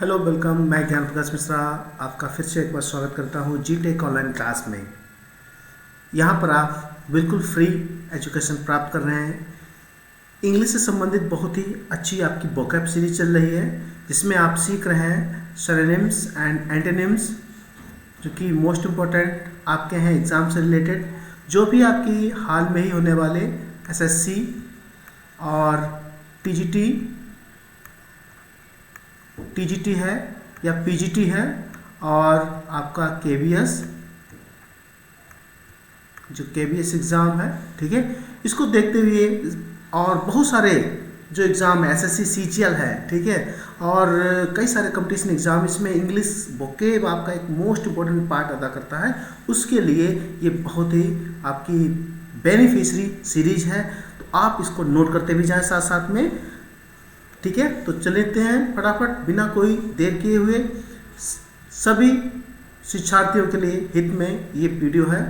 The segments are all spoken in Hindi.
Hello welcome. मैं ज्ञान प्रकाश मिश्रा आपका फिर से एक बार स्वागत करता हूँ जी टेक ऑनलाइन क्लास में। यहाँ पर आप बिल्कुल फ्री एजुकेशन प्राप्त कर रहे हैं। इंग्लिश से संबंधित बहुत ही अच्छी आपकी वोकैब सीरीज चल रही है, जिसमें आप सीख रहे हैं सिनोनिम्स एंड एंटोनिम्स, जो कि मोस्ट इम्पोर्टेंट आपके हैं एग्ज़ाम से रिलेटेड। जो भी आपकी हाल में ही होने वाले एसएससी और टीजीटी है या पीजीटी है और आपका केवीएस, जो केवीएस एग्ज़ाम है, ठीक है, इसको देखते हुए और बहुत सारे जो एग्ज़ाम है एसएससी सीजीएल है, ठीक है, और कई सारे कंपटीशन एग्ज़ाम, इसमें इंग्लिश वोकेब आपका एक मोस्ट इम्पोर्टेंट पार्ट अदा करता है। उसके लिए ये बहुत ही आपकी बेनिफिशरी सीरीज है, तो आप इसको नोट करते भी जाएं साथ साथ में, ठीक है। तो चलते हैं फटाफट, बिना कोई देर किए हुए। सभी शिक्षार्थियों के लिए हित में ये वीडियो है।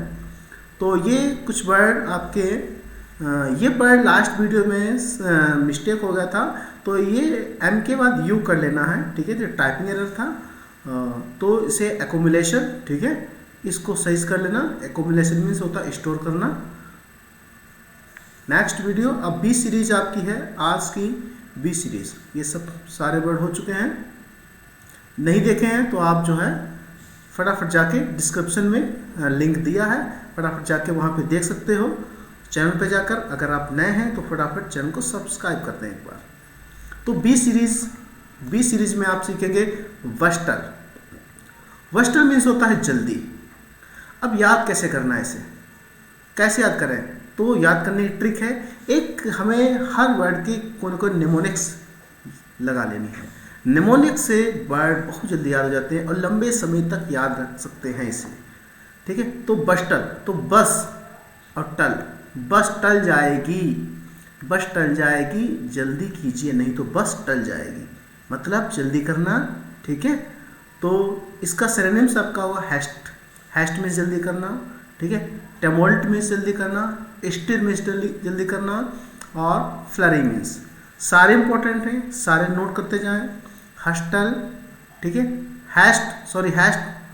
तो ये कुछ वर्ड आपके ये वर्ड लास्ट वीडियो में मिस्टेक हो गया था, तो ये एम के बाद यू कर लेना है, ठीक है, जो टाइपिंग एरर था। तो इसे एकोमुलेशन, ठीक है, इसको सही कर लेना। एकोमुलेशन मीन्स होता है स्टोर करना। नेक्स्ट वीडियो अब बी सीरीज आपकी है, आज की बी सीरीज। ये सब सारे वर्ड हो चुके हैं, नहीं देखे हैं तो आप जो है फटाफट जाके डिस्क्रिप्शन में लिंक दिया है, फटाफट जाके वहाँ पे देख सकते हो। चैनल पे जाकर अगर आप नए हैं तो फटाफट चैनल को सब्सक्राइब करते हैं एक बार। तो बी सीरीज में आप सीखेंगे वस्टर। वस्टर मीन्स होता है जल्दी। अब याद कैसे करना है, इसे कैसे याद करें, तो याद करने की ट्रिक है, एक हमें हर वर्ड की कोई निमोनिक्स लगा लेनी है। निमोनिक्स से वर्ड बहुत जल्दी याद हो जाते हैं और लंबे समय तक याद रख सकते हैं इसे, ठीक है। तो बस्टल, तो बस और टल, बस टल जाएगी, बस टल जाएगी, जल्दी कीजिए नहीं तो बस टल जाएगी, मतलब जल्दी करना, ठीक है। तो इसका सिनोनिम्स आपका होगा हेस्ट। हेस्ट में जल्दी करना, ठीक है, टेमोल्ट में जल्दी करना, स्टिर में जल्दी करना, और फ्लरी मीन्स। सारे इंपॉर्टेंट हैं, सारे नोट करते जाएं। हस्टल, ठीक है, हैस्ट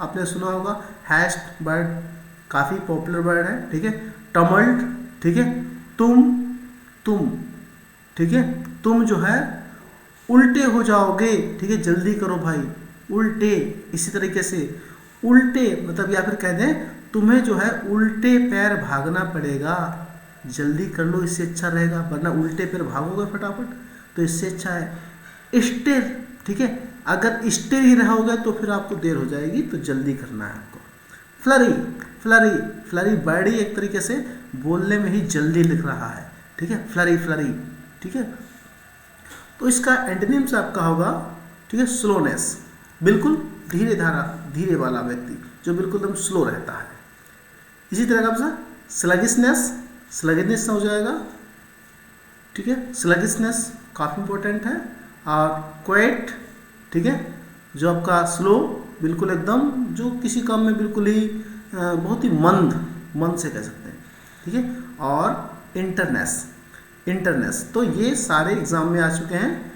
आपने सुना होगा, हैस्ट वर्ड काफ़ी पॉपुलर वर्ड है, ठीक है। टमल्ट, ठीक है, तुम, ठीक है, तुम जो है उल्टे हो जाओगे, ठीक है, जल्दी करो भाई, उल्टे। इसी तरीके से उल्टे मतलब, या फिर कह दें तुम्हें जो है उल्टे पैर भागना पड़ेगा, जल्दी कर लो, इससे अच्छा रहेगा, वरना उल्टे पैर भागोगे फटाफट, तो इससे अच्छा है स्टेर, ठीक है। अगर स्टेर ही रहोगे तो फिर आपको देर हो जाएगी, तो जल्दी करना है आपको। फ्लरी वर्ड ही एक तरीके से बोलने में ही जल्दी लिख रहा है, ठीक है, फ्लरी, ठीक है। तो इसका एंटोनिम्स आपका होगा, ठीक है, स्लोनेस, बिल्कुल धीरे वाला व्यक्ति जो बिल्कुल एकदम स्लो रहता है। इसी तरह का आपका स्लगिशनेस हो जाएगा, ठीक है, स्लगिशनेस काफ़ी इंपॉर्टेंट है। और क्वाइट, ठीक है, जो आपका स्लो, बिल्कुल एकदम, जो किसी काम में बिल्कुल ही बहुत ही मंद से कह सकते हैं, ठीक है। और इंटरनेस, तो ये सारे एग्जाम में आ चुके हैं,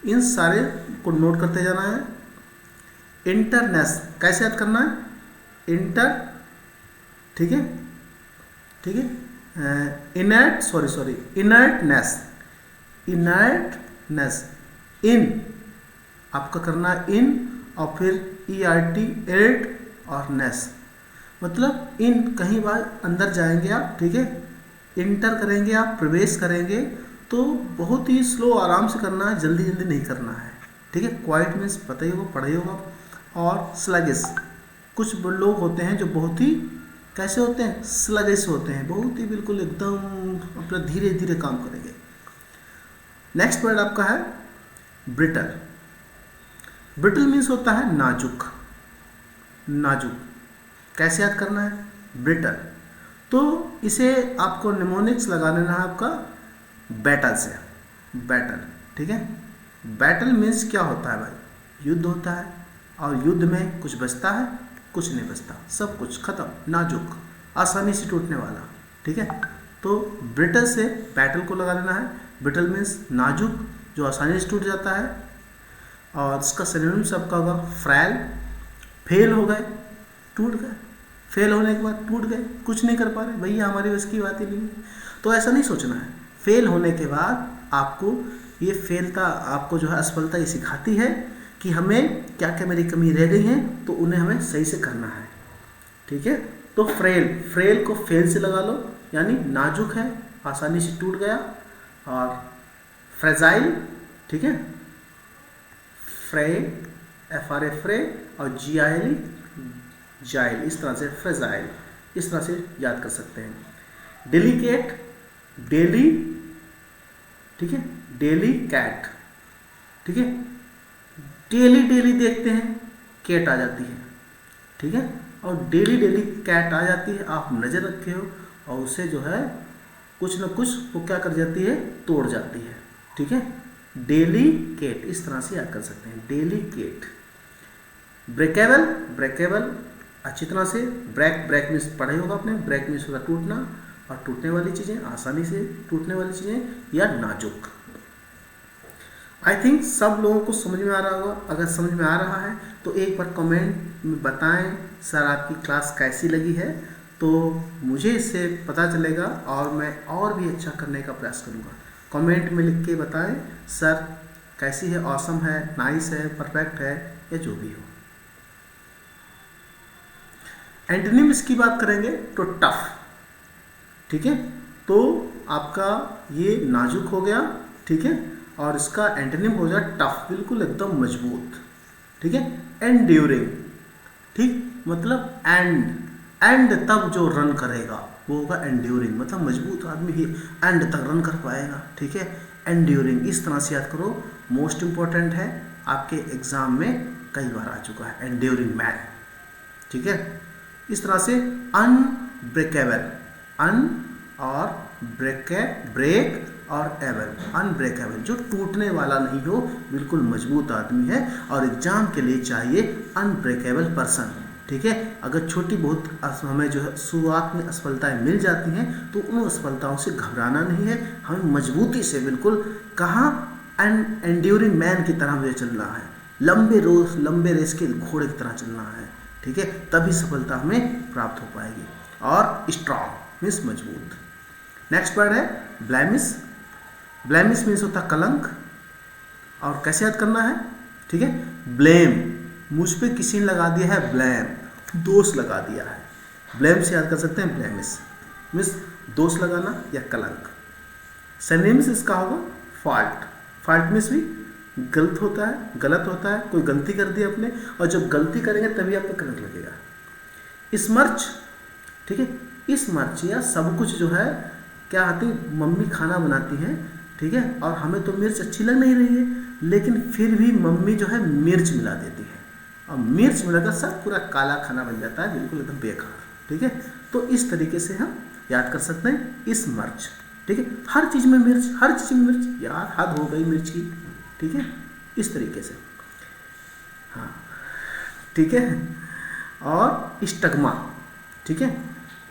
इन सारे को नोट करते जाना है। इंटरनेस कैसे याद करना है, इंटर, ठीक है, इनर्टनेस, इन आपका करना है इन, और फिर ERT और नेस, मतलब इन कहीं बार अंदर जाएंगे आप, ठीक है, इंटर करेंगे आप, प्रवेश करेंगे, तो बहुत ही स्लो आराम से करना है, जल्दी नहीं करना है, ठीक है। क्वाइट मीन्स पता ही होगा, पढ़ा ही होगा। और स्लगिश, कुछ लोग होते हैं जो बहुत ही कैसे होते हैं, स्लगिश होते हैं, बहुत ही बिल्कुल एकदम अपना धीरे काम करेंगे। नेक्स्ट वर्ड आपका है ब्रिटल मीन्स होता है नाजुक। कैसे याद करना है, ब्रिटल, तो इसे आपको निमोनिक्स लगा लेना है आपका बैटल से, ठीक है। बैटल मीन्स क्या होता है भाई, युद्ध होता है, और युद्ध में कुछ बचता है, कुछ नहीं बचता, सब कुछ खत्म, नाजुक, आसानी से टूटने वाला, ठीक है। तो ब्रिटल से बैटल को लगा लेना है। ब्रिटल मीन्स नाजुक, जो आसानी से टूट जाता है। और इसका सिनोनिम्स आपका होगा फ्रैल, फेल हो गए, टूट गए, फेल होने के बाद टूट गए, कुछ नहीं कर पा रहे, भैया हमारी बस की बात ही नहीं है। तो ऐसा नहीं सोचना है। फेल होने के बाद आपको ये फेलता आपको जो है असफलता ये सिखाती है कि हमें क्या क्या मेरी कमी रह गई हैं, तो उन्हें हमें सही से करना है। ठीक है, तो फ्रेल, फ्रेल को फेल से लगा लो, यानी नाजुक है, आसानी से टूट गया। और फ्रेजाइल, ठीक है, फ्रे, FRA फ्रे, और GIL जाइल, इस तरह से फ्रेजाइल, इस तरह से याद कर सकते हैं। डेलिकेट, डेली, ठीक है, डेली कैट, ठीक है, डेली डेली देखते हैं कैट आ जाती है, ठीक है, और डेली डेली कैट आ जाती है, आप नज़र रखे हो और उसे जो है कुछ न कुछ वो क्या कर जाती है, तोड़ जाती है। ठीक है, डेली केट, इस तरह से याद कर सकते हैं, डेली केट। ब्रेकेबल, ब्रेकेबल अच्छी तरह से, ब्रेक, ब्रेक मीन्स पढ़ा ही होगा आपने, ब्रेक मीन्स होगा टूटना, और टूटने वाली चीज़ें, आसानी से टूटने वाली चीज़ें, या नाजुक। आई थिंक सब लोगों को समझ में आ रहा होगा। अगर समझ में आ रहा है तो एक बार कमेंट में बताएं सर आपकी क्लास कैसी लगी है, तो मुझे इससे पता चलेगा और मैं और भी अच्छा करने का प्रयास करूँगा। कमेंट में लिख के बताएं सर कैसी है, ऑसम है, नाइस है, परफेक्ट है, या जो भी हो। एंटोनिम्स की बात करेंगे तो टफ, ठीक है, तो आपका ये नाजुक हो गया, ठीक है, और इसका एंटोनिम हो जाए टफ, बिल्कुल एकदम मजबूत, ठीक है। एंड्यूरिंग, ठीक, मतलब एंड तक जो रन करेगा वो होगा एंड्यूरिंग, मतलब मजबूत आदमी ही एंड तक रन कर पाएगा, ठीक है। एंड्यूरिंग, इस तरह से याद करो, मोस्ट इंपॉर्टेंट है, आपके एग्जाम में कई बार आ चुका है, एंड्यूरिंग मैन, ठीक है। इस तरह से अनब्रेकेबल, अन और ब्रेक और एबल, अनब्रेकेबल, जो टूटने वाला नहीं हो, बिल्कुल मजबूत आदमी है, और एग्जाम के लिए चाहिए अनब्रेकेबल पर्सन, ठीक है। अगर छोटी बहुत हमें जो है शुरुआत में असफलताएं मिल जाती हैं तो उन असफलताओं से घबराना नहीं है, हमें मजबूती से बिल्कुल कहाँ एंड्यूरिंग मैन की तरह मुझे चलना है, लंबे रेस के घोड़े की तरह चलना है, ठीक है, तभी सफलता हमें प्राप्त हो पाएगी। और स्ट्रॉन्ग मीन्स मजबूत। नेक्स्ट वर्ड है ब्लेमिश। ब्लेमिश मीन्स होता कलंक, और कैसे याद करना है, ठीक है। ब्लेम, मुझ पे किसी ने लगा दिया है ब्लेम, दोष लगा दिया है, ब्लेम से याद कर सकते हैं ब्लेमिश मीन्स दोष लगाना या कलंक। सिनोनिम्स इसका होगा फॉल्ट, फॉल्ट मीन्स भी गलत होता है, गलत होता है, कोई गलती कर दी आपने, और जब गलती करेंगे तभी आपको कलंक लगेगा। स्मर्च, ठीक है, स्मर्च या सब कुछ जो है क्या आती, मम्मी खाना बनाती हैं, ठीक है, और हमें तो मिर्च अच्छी लग नहीं रही है, लेकिन फिर भी मम्मी जो है मिर्च मिला देती है, और मिर्च मिलाकर सब पूरा काला खाना बन जाता है, बिल्कुल एकदम बेकार, ठीक है। तो इस तरीके से हम याद कर सकते हैं स्मर्च, ठीक है, हर चीज़ में मिर्च, हर चीज़ में मिर्च, यार हद हो गई मिर्च की, ठीक है, इस तरीके से, हाँ, ठीक है। और स्टग्मा, ठीक है,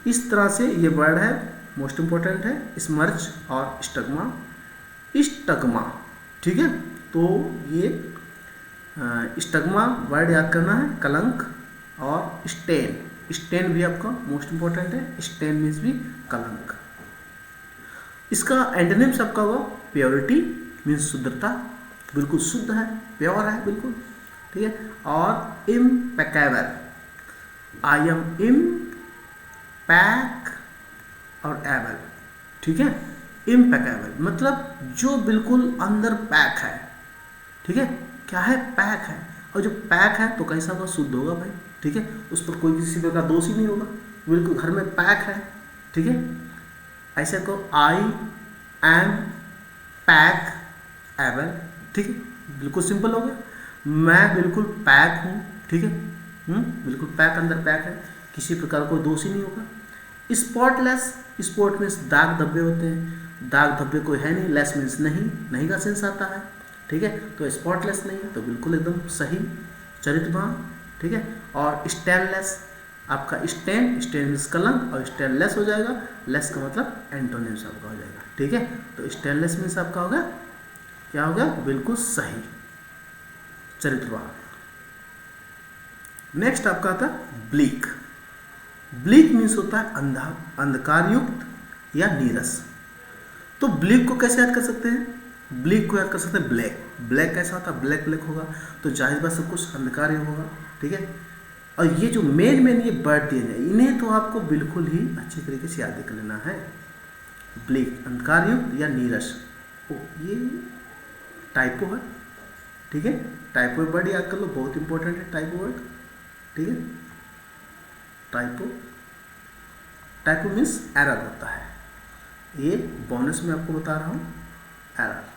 इस तरह से ये वर्ड है, मोस्ट इंपॉर्टेंट है, स्मर्च और स्टग्मा। स्टग्मा, ठीक है, तो ये स्टग्मा वर्ड याद करना है, कलंक। और स्टेन, स्टेन भी आपका मोस्ट इंपॉर्टेंट है, स्टेन मीन्स भी कलंक। इसका एंटोनिम्स आपका होगा प्योरिटी मीन्स शुद्धता, बिल्कुल शुद्ध है, प्योर है बिल्कुल, ठीक है। और इम्पेकेबल, आई एम पैक और एबल, ठीक है, इम्पेकेबल मतलब जो बिल्कुल अंदर पैक है, ठीक है, क्या है, पैक है, और जो पैक है तो कैसा होगा, शुद्ध होगा भाई, ठीक है, उस पर कोई किसी प्रकार दोष ही नहीं होगा, बिल्कुल घर में पैक है, ठीक है। ऐसे को आई एम पैक एबल, ठीक है, बिल्कुल सिंपल हो गया, मैं बिल्कुल पैक हूँ, ठीक है, बिल्कुल पैक, अंदर पैक है, किसी प्रकार कोई दोष ही नहीं होगा। स्पॉटलेस, स्पॉट मीन्स दाग धब्बे होते हैं, दाग धब्बे कोई है नहीं, लेस मीन्स नहीं का सेंस आता है, ठीक है, तो स्पॉटलेस नहीं है तो बिल्कुल एकदम सही, चरित्रवान, ठीक है। और स्टेनलेस, आपका स्टेन मीन्स कलंक, और स्टेनलेस हो जाएगा, लेस का मतलब एंटोनिम्स आपका हो जाएगा, ठीक है। तो स्टेनलेस मीन्स आपका होगा क्या होगा, बिल्कुल सही, चरित्रवान। नेक्स्ट आपका आता है ब्लीक। ब्लीक मीन्स होता है अंधा, अंधकार युक्त या नीरस। तो ब्लीक को कैसे याद कर सकते हैं? ब्लीक को याद कर सकते हैं ब्लैक। ब्लैक कैसा होता है? ब्लैक ब्लैक होगा, तो जाहिर बात सब कुछ अंधकार ही होगा, ठीक है। और ये जो मेन ये वर्ड दिए जाए, इन्हें तो आपको बिल्कुल ही अच्छी तरीके से याद कर लेना है। ब्लीक अंधकार युक्त या नीरस, ओ ये टाइपो है, ठीक है। टाइपो वर्ड याद कर लो, बहुत इंपॉर्टेंट है टाइपो वर्ड, ठीक है। टाइपो, टाइपो मीन्स एरर होता है, ये बोनस में आपको बता रहा हूँ। एरर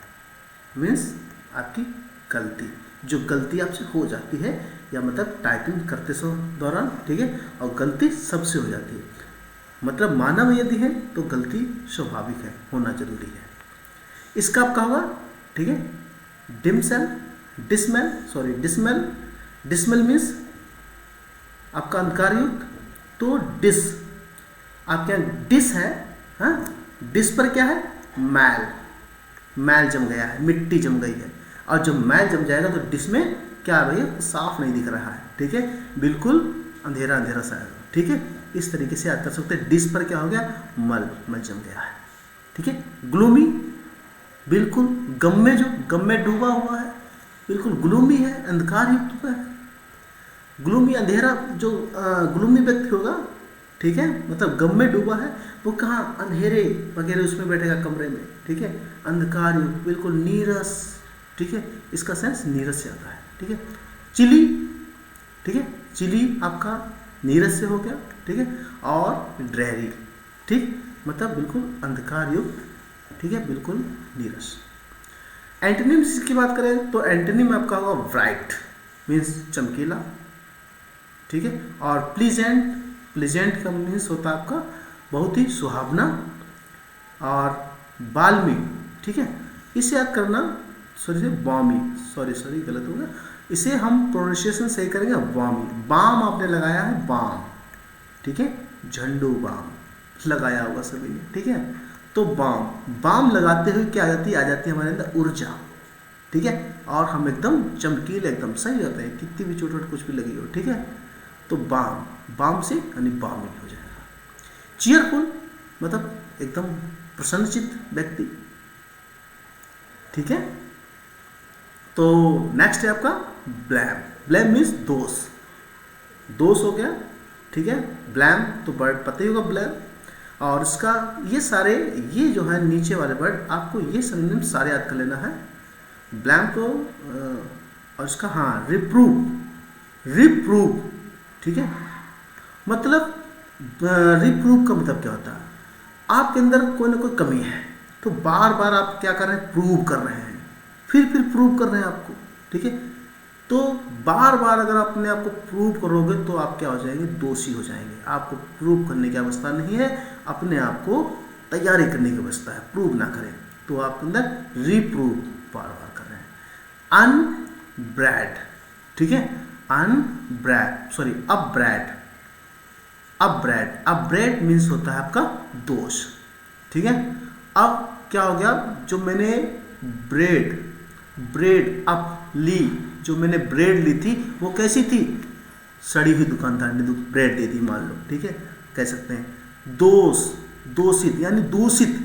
मीन्स आपकी गलती, जो गलती आपसे हो जाती है, या मतलब टाइपिंग करते समय दौरान, ठीक है। और गलती सबसे हो जाती है, मतलब मानव यदि है तो गलती स्वाभाविक है, होना जरूरी है। इसका आपका होगा, ठीक है, डिमसेल, डिसमेल, सॉरी डिसमेल। डिसमेल मीन्स आपका अंधकार युक्त, तो डिस आपके यहाँ डिस है, हाँ, डिस पर क्या है? मैल, मैल जम गया है, मिट्टी जम गई है। और जब मैल जम जाएगा तो डिस में क्या है भैया? साफ नहीं दिख रहा है, ठीक है, बिल्कुल अंधेरा अंधेरा सा है, ठीक है। इस तरीके से याद कर सकते हैं। डिस पर क्या हो गया? मल, मल जम गया है, ठीक है। ग्लूमी, बिल्कुल गम में, जो गम में डूबा हुआ है, बिल्कुल ग्लूमी है, अंधकार युक्त है। ग्लूमी अंधेरा, जो ग्लूमी व्यक्ति होगा, ठीक है, मतलब गम में डूबा है, वो कहाँ? अंधेरे वगैरह उसमें बैठेगा कमरे में, ठीक है। अंधकार युक्त, बिल्कुल नीरस, ठीक है, इसका सेंस नीरस से आता है, ठीक है। चिली, ठीक है, चिली आपका नीरस से हो गया, ठीक है। और ड्रेरी, ठीक, मतलब बिल्कुल अंधकार युक्त, ठीक है, बिल्कुल नीरस। एंटोनिम्स की बात करें तो एंटोनिम आपका होगा ब्राइट, मीन्स चमकीला, ठीक है। और प्लीजेंट, प्लीजेंट का मीन्स होता है आपका बहुत ही सुहावना। और बाल्मी, ठीक है, इसे याद करना, सॉरी बॉमी, सॉरी गलत हो गया, इसे हम प्रोनाउंसिएशन सही करेंगे बॉमी। बाम आपने लगाया है, बाम, ठीक है, झंडू बाम लगाया होगा सभी ने, ठीक है। तो बाम, बाम लगाते हुए क्या आ जाती है हमारे अंदर? ऊर्जा, ठीक है। और हम एकदम चमकीले, एकदम सही रहते हैं, कितनी भी चोट वोट कुछ भी लगी हो, ठीक है। तो बाम, बाम से यानी बामी हो जाएगा। चीयरफुल मतलब एकदम प्रसन्नचित्त व्यक्ति, ठीक है। तो नेक्स्ट है आपका ब्लैम। ब्लैम मीन्स दोष, दोष हो गया, ठीक है। ब्लैम तो वर्ड पता ही होगा, ब्लैम। और इसका ये सारे, ये जो है नीचे वाले वर्ड, आपको ये सिनोनिम सारे याद कर लेना है। ब्लैम को और इसका, हाँ, रिप्रूव, रिप्रूव, ठीक है, मतलब रिप्रूव का मतलब क्या होता है? आपके अंदर कोई ना कोई कमी है, तो बार बार आप क्या कर रहे हैं? प्रूव कर रहे हैं, फिर प्रूव कर रहे हैं आपको, ठीक है। तो बार बार अगर अपने आप को प्रूव करोगे तो आप क्या हो जाएंगे? दोषी हो जाएंगे। आपको प्रूव करने की अवस्था नहीं है, अपने आप को तैयारी करने की अवस्था है, प्रूव ना करें। तो आपके अंदर रिप्रूव बार बार कर रहे हैं। अनब्रैड, ठीक है, अनब्रैड, सॉरी अपब्रैड, अपब्रैड, अपब्रैड मीन्स होता है आपका दोष, ठीक है। अब क्या हो गया? जो मैंने ब्रेड, ब्रेड अप ली, जो मैंने ब्रेड ली थी वो कैसी थी? सड़ी हुई दुकानदार ने ब्रेड दे दी मान लो, ठीक है, कह सकते हैं। दोष, दोषित यानी दूषित,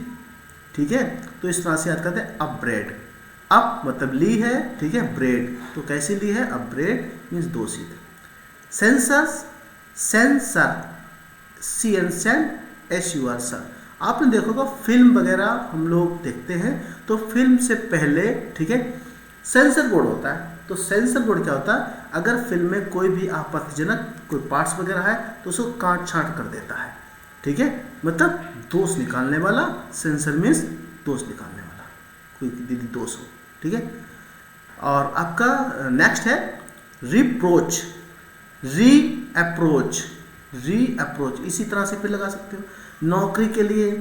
ठीक है। तो इस तरह से याद करते हैं अप ब्रेड। अप मतलब ली है, ठीक है, ब्रेड तो कैसी ली है? अप ब्रेड मीन्स दूषित। सेंसस, सेंसर, CNSUR सर, आपने देखोगा फिल्म वगैरह हम लोग देखते हैं तो फिल्म से पहले, ठीक है, सेंसर बोर्ड होता है। तो सेंसर बोर्ड क्या होता है? अगर फिल्म में कोई भी आपत्तिजनक कोई पार्ट्स वगैरह है तो उसको काट छांट कर देता है, ठीक है, मतलब दोष निकालने वाला। सेंसर मीन्स दोष निकालने वाला, कोई दीदी दोष हो, ठीक है। और आपका नेक्स्ट है रिप्रोच, री अप्रोच, री अप्रोच इसी तरह से फिर लगा सकते हो। नौकरी के लिए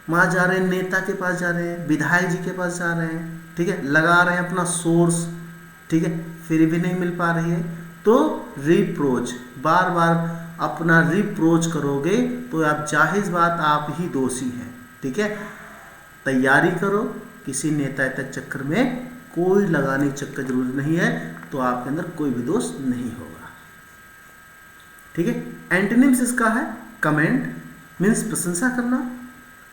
वहाँ जा रहे हैं, नेता के पास जा रहे हैं, विधायक जी के पास जा रहे हैं, ठीक है, लगा रहे हैं अपना सोर्स, ठीक है, फिर भी नहीं मिल पा रही है, तो रिप्रोच, बार बार अपना रिप्रोच करोगे तो आप जाहिर बात आप ही दोषी हैं, ठीक है। तैयारी करो, किसी नेता तक चक्कर में कोई लगाने की चक्कर जरूरत नहीं है, तो आपके अंदर कोई भी दोष नहीं होगा। ठीक है। एंटोनिम्स इसका है कमेंट, मीन्स प्रशंसा करना।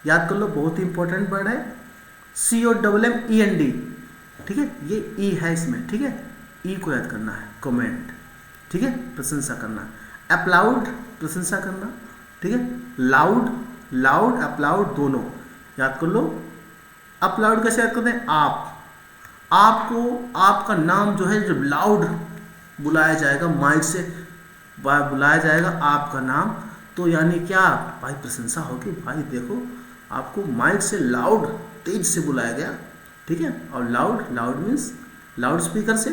याद कर लो, बहुत ही इंपॉर्टेंट वर्ड है। COMMEND, ठीक है, ये ई है इसमें, ठीक है, ई को याद करना है। कमेंट, ठीक है, प्रशंसा करना। अप्लाउड, प्रशंसा करना, ठीक है। लाउड, लाउड अप्लाउड दोनों याद कर लो। अपलाउड कैसे याद करते हैं? आपको आपका नाम जो है जब लाउड बुलाया जाएगा, माइक से बुलाया जाएगा आपका नाम, तो यानी क्या भाई प्रशंसा होगी, भाई देखो आपको माइक से लाउड तेज से बुलाया गया, ठीक है। और loud, loud means loud speaker से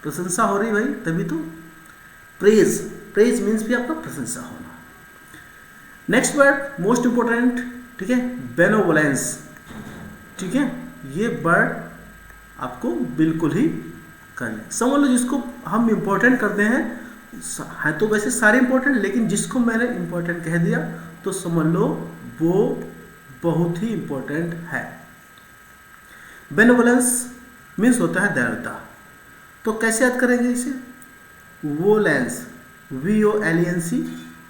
प्रशंसा हो रही भाई, तभी तो। प्रेज, प्रेज मीन्स भी आपका प्रशंसा होना। नेक्स्ट वर्ड मोस्ट इंपोर्टेंट, ठीक है, बेनोवोलेंस, ठीक है, ये वर्ड आपको बिल्कुल ही कर लें। समझ लो, जिसको हम इंपॉर्टेंट करते हैं, है तो वैसे सारे इंपॉर्टेंट, लेकिन जिसको मैंने इंपॉर्टेंट कह दिया तो समझ लो वो बहुत ही इंपॉर्टेंट है। बेनोवोलेंस मीन्स होता है दयालुता। तो कैसे याद करेंगे इसे? Violence, VOLENC,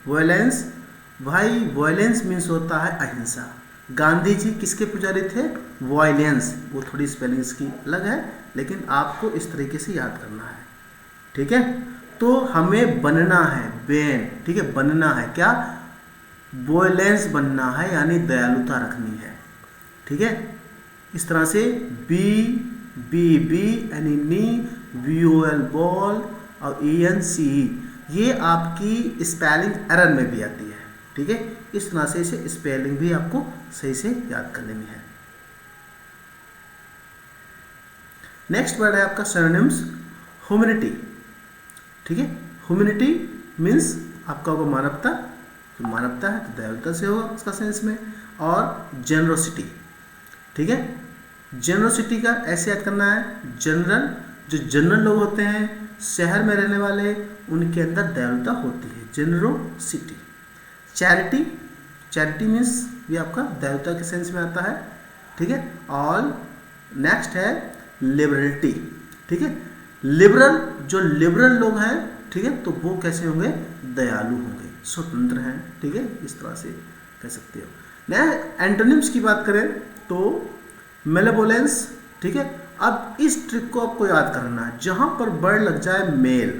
violence. भाई वॉयलेंस मीन्स होता है अहिंसा। गांधी जी किसके पुजारी थे? वॉयलेंस। वो थोड़ी स्पेलिंग इसकी अलग है, लेकिन आपको इस तरीके से याद करना है, ठीक है। तो हमें बनना है बेन, ठीक है, बनना है क्या? वॉयलेंस बनना है, यानी दयालुता रखनी है, ठीक है। इस तरह से BB यानी VOL बॉल और ENC, ये आपकी स्पेलिंग एरर में भी आती है, ठीक है। इस तरह से इसे स्पेलिंग भी आपको सही से याद कर लेनी है। नेक्स्ट वर्ड है आपका सिनोनिम्स, ह्यूमैनिटी, ठीक है। ह्यूमैनिटी मीन्स आपका होगा मानवता, तो मानवता है तो दयालुता से होगा उसका सेंस में। और जेनरोसिटी, ठीक है, जेनरोसिटी का ऐसे याद करना है, जनरल, जो जनरल लोग होते हैं शहर में रहने वाले, उनके अंदर दयालुता होती है, जेनरोसिटी। चैरिटी, चैरिटी मीन्स ये आपका दयालुता के सेंस में आता है, ठीक है। और नेक्स्ट है लिबरलिटी, ठीक है। लिबरल, जो लिबरल लोग हैं, ठीक है, तो वो कैसे होंगे? दयालु होंगे, स्वतंत्र हैं, ठीक है, इस तरह से कह सकते हो। नया एंटोनिम्स की बात करें तो मेलेवोलेंस, ठीक है। अब इस ट्रिक को आपको याद करना है, जहां पर वर्ड लग जाए मेल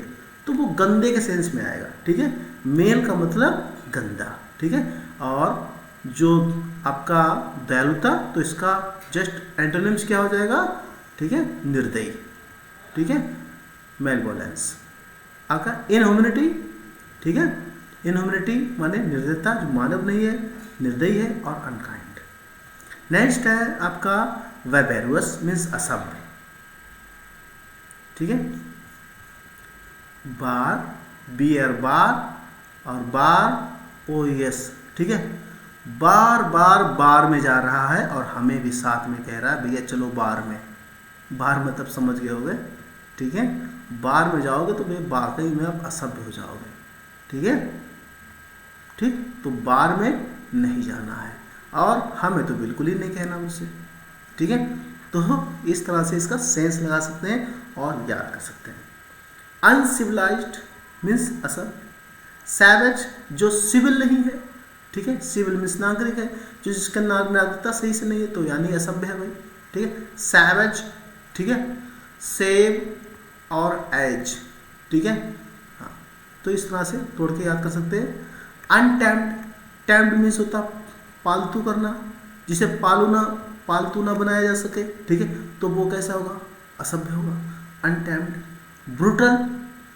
तो वो गंदे के सेंस में आएगा, ठीक है। मेल का मतलब गंदा, ठीक है। और जो आपका दयालुता, तो इसका जस्ट एंटोनिम्स क्या हो जाएगा, ठीक है, निर्दयी, ठीक है, मेलेवोलेंस। आपका इनह्यूमैनिटी, ठीक है, इनह्यूमैनिटी माने निर्दयता, जो मानव नहीं है, निर्दयी है और अनकाइंड। नेक्स्ट है आपका बार्बरस मीन्स असभ्य, ठीक है। बार, BR बार और बार OES, ठीक है। बार बार बार में जा रहा है और हमें भी साथ में कह रहा है भैया चलो बार में। बार मतलब समझ गए होगे, ठीक है। बार में जाओगे तो भाई वाकई में आप असभ्य हो जाओगे, ठीक है, ठीक। तो बार में नहीं जाना है और हमें तो बिल्कुल ही नहीं कहना उससे, ठीक है। तो इस तरह से इसका सेंस लगा सकते हैं और याद कर सकते हैं। अनसिविलाइज्ड मीन्स असभ्य। सैवेज, जो सिविल नहीं है, ठीक है, सिविल मीन्स नागरिक है, जो जिसका नागरिकता सही से नहीं है तो यानी असभ्य है भाई, ठीक है। सैवेज, ठीक है। सेव और एज, ठीक है, हाँ, तो इस तरह से तोड़ के याद कर सकते हैं। अनटैम्ड, टैम्ड मीन्स होता पालतू करना, जिसे पालतू ना बनाया जा सके, ठीक है, तो वो कैसा होगा? असभ्य होगा, अनटैम्ड। ब्रूटल,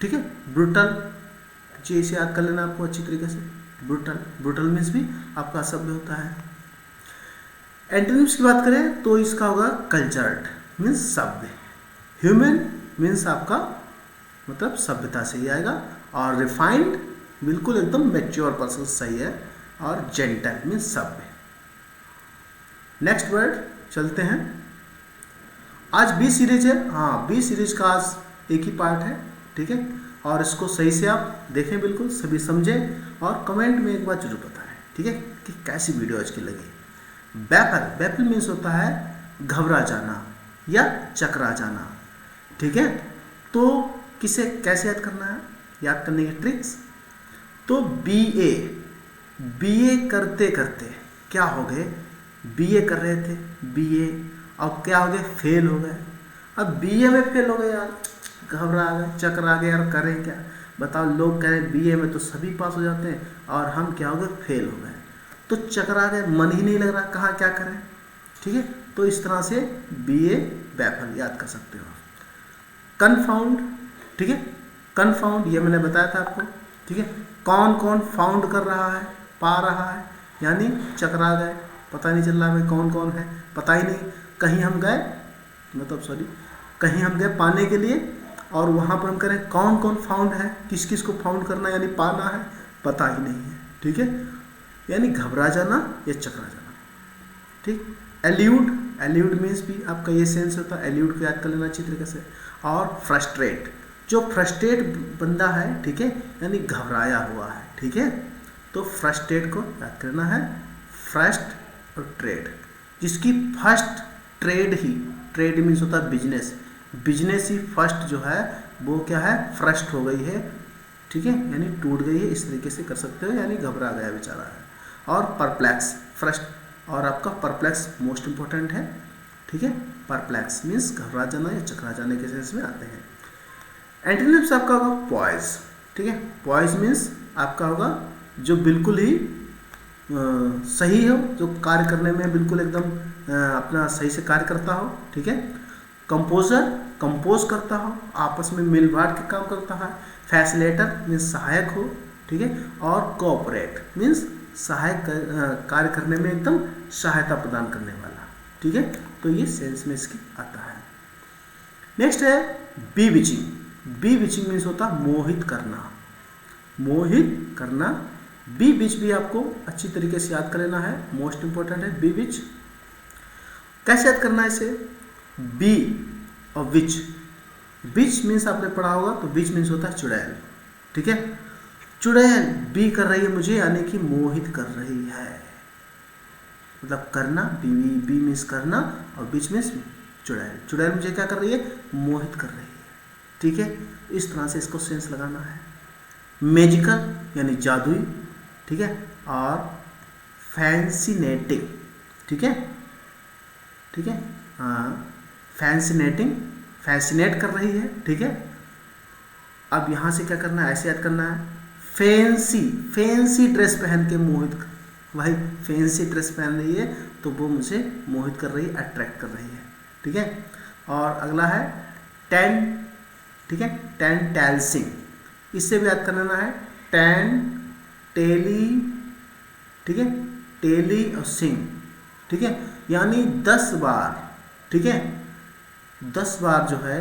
ठीक है, ब्रूटल, जी इसे याद कर लेना आपको अच्छी तरीके से। ब्रूटल, ब्रूटल मीन्स भी आपका असभ्य होता है। एंटोनिम्स की बात करें तो इसका होगा कल्चर्ड मीन्स सभ्य। ह्यूमन मीन्स आपका मतलब सभ्यता से ही आएगा। और रिफाइंड बिल्कुल एकदम मैच्योर पर्सन सही है। और जेंटल मीन्स सभ्य। नेक्स्ट वर्ड चलते हैं। आज बी सीरीज है, हाँ बी सीरीज का आज एक ही पार्ट है, ठीक है। और इसको सही से आप देखें, बिल्कुल सभी समझें और कमेंट में एक बार जरूर बताएं, ठीक है, कि कैसी वीडियो आज की लगी। बैफल, बैफल मीन्स होता है घबरा जाना या चकरा जाना। ठीक है, तो किसे कैसे याद करना है, याद करने की ट्रिक्स। तो बीए करते करते क्या हो गए, बीए कर रहे थे बीए, अब क्या हो गए, फेल हो गए। अब बीए में फेल हो गए यार, घबरा गए, चकरा गए यार, करें क्या। बताओ, लोग कह रहे हैं बीए में तो सभी पास हो जाते हैं और हम क्या हो गए, फेल हो गए। तो चकरा गए, मन ही नहीं लग रहा कहाँ क्या करें। ठीक है, तो इस तरह से बीए बैफल याद कर सकते हो। कन्फाउंड, ठीक है, कन्फाउंड ये मैंने बताया था आपको। ठीक है, कौन कौन फाउंड कर रहा है, पा रहा है, यानी चकरा गए, पता नहीं चल रहा भाई कौन कौन है, पता ही नहीं। कहीं हम गए, मतलब कहीं हम गए पाने के लिए और वहाँ पर हम करें कौन कौन फाउंड है, किस किस को फाउंड करना यानी पाना है, पता ही नहीं है। ठीक है, यानी घबरा जाना या चकरा जाना। ठीक, एल्यूड, एल्यूड मीन्स भी आपका ये सेंस होता है, एल्यूड को याद कर लेना अच्छी तरीके से। और फ्रस्ट्रेट, जो फ्रस्ट्रेट बंदा है, ठीक है, यानी घबराया हुआ है। ठीक है, तो फ्रस्ट्रेट को याद करना है, फर्स्ट और ट्रेड, जिसकी फर्स्ट ट्रेड ही, ट्रेड मीन्स होता है बिजनेस, बिजनेस ही फर्स्ट जो है वो क्या है, फ्रस्ट हो गई है। ठीक है, यानी टूट गई है, इस तरीके से कर सकते हो, यानी घबरा गया बेचारा है। और परप्लेक्स, फ्रस्ट, और आपका परप्लेक्स मोस्ट इंपॉर्टेंट है। ठीक है, परप्लेक्स मीन्स घबरा जाना या चकरा जाने के सेंस में आते हैं। एंटीनिम्स आपका होगा पॉइज। ठीक है, पॉइज मीन्स आपका होगा जो बिल्कुल ही सही हो, जो कार्य करने में बिल्कुल एकदम अपना सही से कार्य करता हो। ठीक है, कंपोजर, कंपोज करता हो, आपस में मिल बांट के काम करता है। फैसिलेटर मीन्स सहायक हो। ठीक है, और कोऑपरेट मीन्स सहायक कार्य करने में एकदम सहायता प्रदान करने वाला। ठीक है, तो ये सेंस में इसकी आता है। नेक्स्ट है बी विचिंग। बी विचिंग मीन्स होता है मोहित करना, मोहित करना। बी विच भी आपको अच्छी तरीके से याद कर लेना है, मोस्ट इंपॉर्टेंट है बी विच। कैसे याद करना है इसे, बी और विच, विच मीन्स आपने पढ़ा होगा, तो विच मीन्स होता है चुड़ैल। ठीक है, चुड़ैल बी कर रही है मुझे, यानी कि मोहित कर रही है, मतलब करना, बी मीन्स करना और विच मीन्स चुड़ैल, चुड़ैल मुझे क्या कर रही है, मोहित कर रही है। ठीक है, इस तरह से इसको सेंस लगाना है। मैजिकल यानी जादुई। ठीक है, और फैंसिनेटिंग। ठीक है, ठीक है, हाँ, फैंसिनेटिंग, फैसिनेट कर रही है। ठीक है, अब यहाँ से क्या करना है, ऐसे याद करना है, फैंसी, फैंसी ड्रेस पहन के मोहित, भाई फैंसी ड्रेस पहन रही है तो वो मुझे मोहित कर रही है, अट्रैक्ट कर रही है। ठीक है, और अगला है टेन। ठीक है, टेंटेल्सिंग, इससे भी याद करना है, टेन, टेली, ठीक है, टेली और सिंग। ठीक है, यानी 10 बार। ठीक है, 10 बार जो है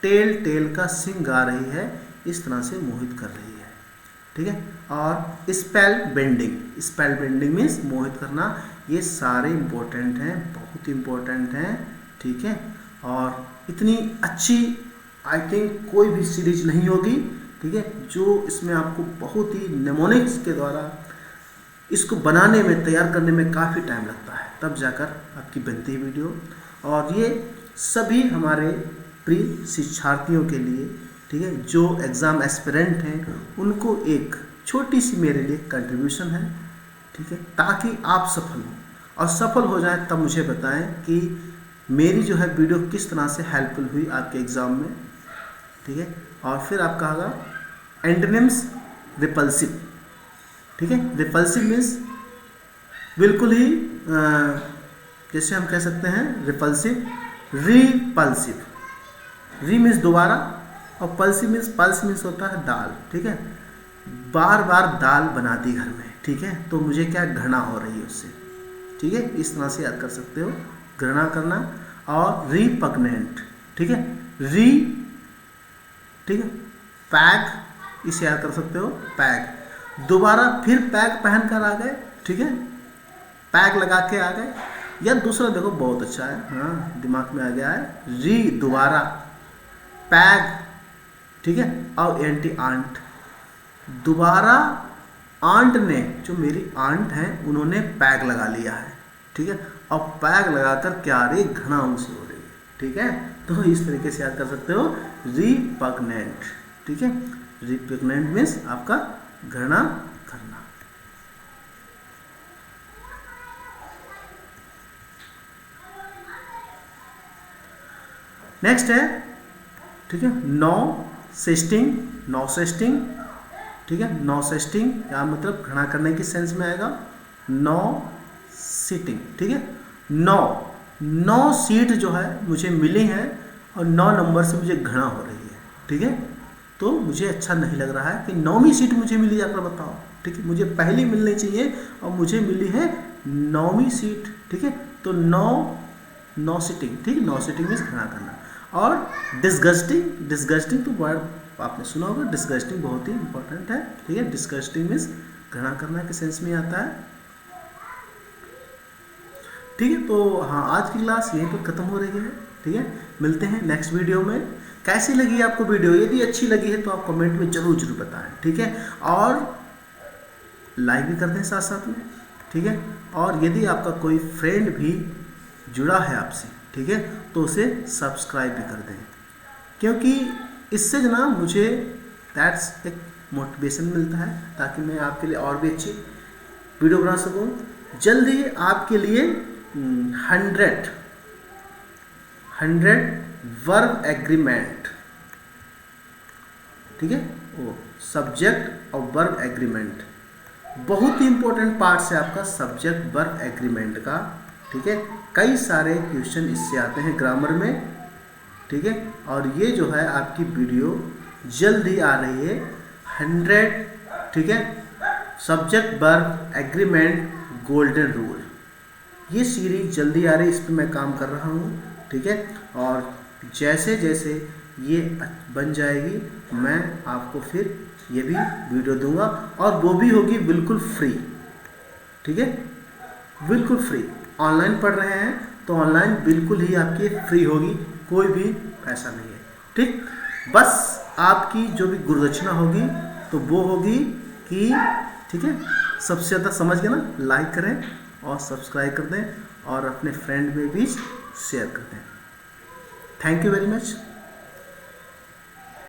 टेल टेल का सिंग गा रही है, इस तरह से मोहित कर रही है। ठीक है, और spell bending, spell bending means मोहित करना। ये सारे इम्पोर्टेंट हैं, बहुत इम्पोर्टेंट हैं। ठीक है, और इतनी अच्छी आई थिंक कोई भी सीरीज नहीं होगी। ठीक है, जो इसमें आपको बहुत ही नेमोनिक्स के द्वारा इसको बनाने में, तैयार करने में काफ़ी टाइम लगता है, तब जाकर आपकी बनती है वीडियो। और ये सभी हमारे प्रिय शिक्षार्थियों के लिए, ठीक है, जो एग्ज़ाम एस्पिरेंट हैं, उनको एक छोटी सी मेरे लिए कंट्रीब्यूशन है। ठीक है, ताकि आप सफल हों, और सफल हो जाएं तब मुझे बताएं कि मेरी जो है वीडियो किस तरह से हेल्पफुल हुई आपके एग्ज़ाम में। ठीक है, और फिर आपका होगा एंटोनिम्स रिपल्सिव। ठीक है, रिपल्सिव मीन्स बिल्कुल ही जैसे हम कह सकते हैं रिपल्सिव, रिपल्सिव, री मीन्स दोबारा और पल्सिव मीन्स, पल्स मीन्स होता है दाल। ठीक है, बार बार दाल बना दी घर में। ठीक है, तो मुझे क्या घृणा हो रही है उससे। ठीक है, इस तरह से याद कर सकते हो, घृणा करना। और रिपग्नेंट, ठीक है, री, ठीक है, पैग, इसे याद कर सकते हो, पैग, दोबारा फिर पैग पहन कर आ गए। ठीक है, पैग लगा के आ गए। या दूसरा देखो बहुत अच्छा है, हाँ दिमाग में आ गया है, री दोबारा, पैग, ठीक है, और एंटी आंट, दोबारा आंट ने, जो मेरी आंट हैं, उन्होंने पैग लगा लिया है। ठीक है, और पैग लगाकर क्या रही, घृणा उनसे हो रही है। ठीक है, तो इस तरीके से याद कर सकते हो रिपग्नेंट। ठीक है, रिपग्नेंट मीन्स आपका घृणा करना। नेक्स्ट है, ठीक है, नॉसेस्टिंग। नॉसेस्टिंग, ठीक है, नॉसेस्टिंग या मतलब घृणा करने की सेंस में आएगा। नौ सीटिंग, ठीक है, 9 सीट जो है मुझे मिली हैं और 9 नंबर से मुझे घृणा हो रही है। ठीक है, तो मुझे अच्छा नहीं लग रहा है कि 9वीं सीट मुझे मिली, जाकर बताओ। ठीक है, मुझे पहली मिलनी चाहिए और मुझे मिली है 9वीं सीट। ठीक है, तो नौ सीटिंग, ठीक है, नौ सीटिंग मीन्स घृणा करना। और डिस्गस्टिंग, डिस्गस्टिंग तो वर्ड आपने सुना होगा, डिस्गस्टिंग बहुत ही इंपॉर्टेंट है। ठीक है, डिस्गस्टिंग मीन्स घृणा करना के सेंस में आता है। ठीक है, तो हाँ, आज की क्लास यहीं पर खत्म हो रही है। ठीक है, मिलते हैं नेक्स्ट वीडियो में। कैसी लगी आपको वीडियो? यदि अच्छी लगी है तो आप कमेंट में जरूर बताएं। ठीक है, और लाइक भी कर दें साथ साथ में। ठीक है, और यदि आपका कोई फ्रेंड भी जुड़ा है आपसे, ठीक है, तो उसे सब्सक्राइब भी कर दें, क्योंकि इससे जो ना मुझे दैट्स एक मोटिवेशन मिलता है, ताकि मैं आपके लिए और भी अच्छी वीडियो बना सकूं। जल्दी आपके लिए 100 वर्ब एग्रीमेंट, ठीक है, वो सब्जेक्ट और वर्ब एग्रीमेंट बहुत ही इंपॉर्टेंट पार्ट है आपका सब्जेक्ट वर्ब एग्रीमेंट का। ठीक है, कई सारे क्वेश्चन इससे आते हैं ग्रामर में। ठीक है, और ये जो है आपकी वीडियो जल्द ही आ रही है 100, ठीक है, subject verb agreement golden rule, ये सीरीज जल्दी आ रही है, इस पर मैं काम कर रहा हूँ। ठीक है, और जैसे जैसे ये बन जाएगी मैं आपको फिर ये भी वीडियो दूंगा, और वो भी होगी बिल्कुल फ्री। ठीक है, बिल्कुल फ्री। ऑनलाइन पढ़ रहे हैं तो ऑनलाइन बिल्कुल ही आपकी फ्री होगी, कोई भी पैसा नहीं है। ठीक, बस आपकी जो भी गुरुदक्षिणा होगी तो वो होगी कि, ठीक है, सबसे ज़्यादा समझ गए ना, लाइक करें और सब्सक्राइब कर दें और अपने फ्रेंड में भी शेयर कर दें। Thank you very much.